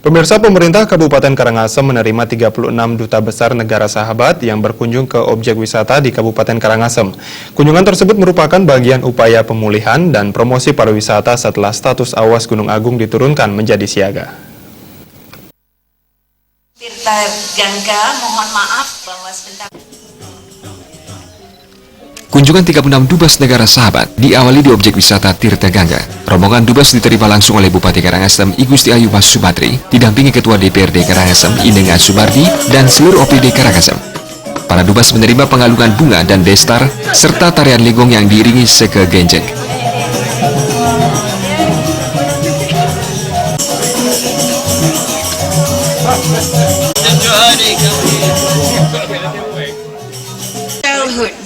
Pemirsa, pemerintah Kabupaten Karangasem menerima 36 duta besar negara sahabat yang berkunjung ke objek wisata di Kabupaten Karangasem. Kunjungan tersebut merupakan bagian upaya pemulihan dan promosi pariwisata setelah status awas Gunung Agung diturunkan menjadi siaga. Tirta Gangga, mohon maaf bahwa sebentar. Kunjungan 36 dubes negara sahabat diawali di objek wisata Tirta Gangga. Rombongan dubes diterima langsung oleh Bupati Karangasem I Gusti Ayu Mas Sumatri, didampingi Ketua DPRD Karangasem Inenga Sumardi dan seluruh OPD Karangasem. Para dubes menerima pengalungan bunga dan destar serta tarian legong yang diiringi seke genjek.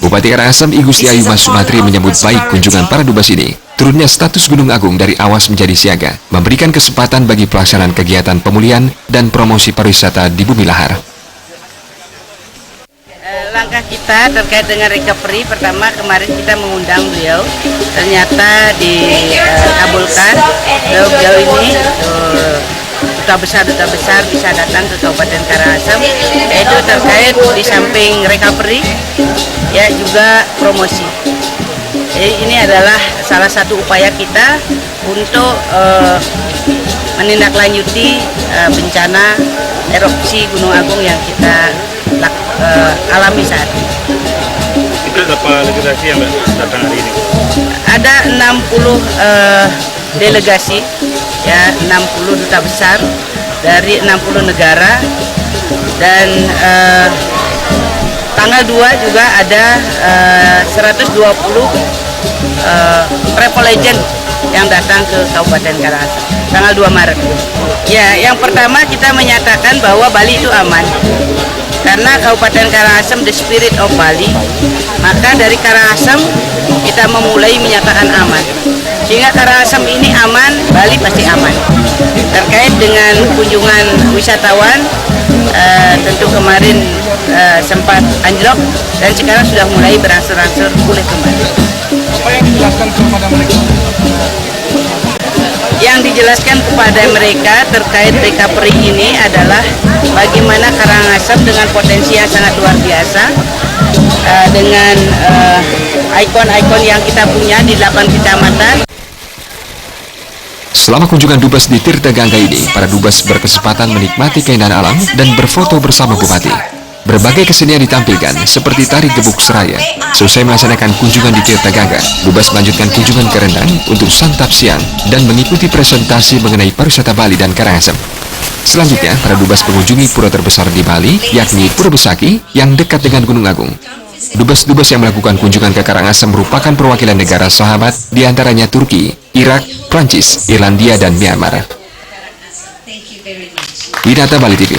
Bupati Karangasem I Gusti Ayu Mas Sumatri menyambut baik kunjungan para dubes ini. Turunnya status Gunung Agung dari awas menjadi siaga, memberikan kesempatan bagi pelaksanaan kegiatan pemulihan dan promosi pariwisata di Bumi Lahar. Langkah kita terkait dengan recovery, pertama kemarin kita mengundang beliau, ternyata dikabulkan. Beliau ini duta besar bisa datang ke Kabupaten Karangasem, yaitu terkait di samping recovery ya juga promosi. Jadi ini adalah salah satu upaya kita untuk menindaklanjuti bencana erupsi Gunung Agung yang kita alami saat ini. Itu berapa delegasi yang datang hari ini? Ada 60 delegasi, ya 60 duta besar dari 60 negara, dan tanggal 2 juga ada 120 travel agent yang datang ke Kabupaten Karangasem tanggal 2 Maret. Ya, yang pertama kita menyatakan bahwa Bali itu aman. Karena Kabupaten Karangasem the spirit of Bali, maka dari Karangasem kita memulai menyatakan aman. Sehingga Karangasem ini aman, Bali pasti aman. Terkait dengan kunjungan wisatawan, tentu kemarin sempat anjlok dan sekarang sudah mulai berangsur-angsur pulih kembali. Apa yang dijelaskan kepada mereka? Yang dijelaskan kepada mereka terkait recovery ini adalah bagaimana Karangasem dengan potensi yang sangat luar biasa, dengan ikon-ikon yang kita punya di 8 kecamatan. Selama kunjungan dubes di Tirta Gangga ini, para dubes berkesempatan menikmati keindahan alam dan berfoto bersama Bupati. Berbagai kesenian ditampilkan, seperti tari gebuk seraya. Selesai melaksanakan kunjungan di Tirta Gangga, dubes melanjutkan kunjungan ke Rendang untuk santap siang dan mengikuti presentasi mengenai pariwisata Bali dan Karangasem. Selanjutnya, para dubes mengunjungi pura terbesar di Bali, yakni Pura Besaki yang dekat dengan Gunung Agung. Dubes-dubes yang melakukan kunjungan ke Karangasem merupakan perwakilan negara sahabat, diantaranya Turki, Irak, Prancis, Irlandia, dan Myanmar. Winata Bali TV.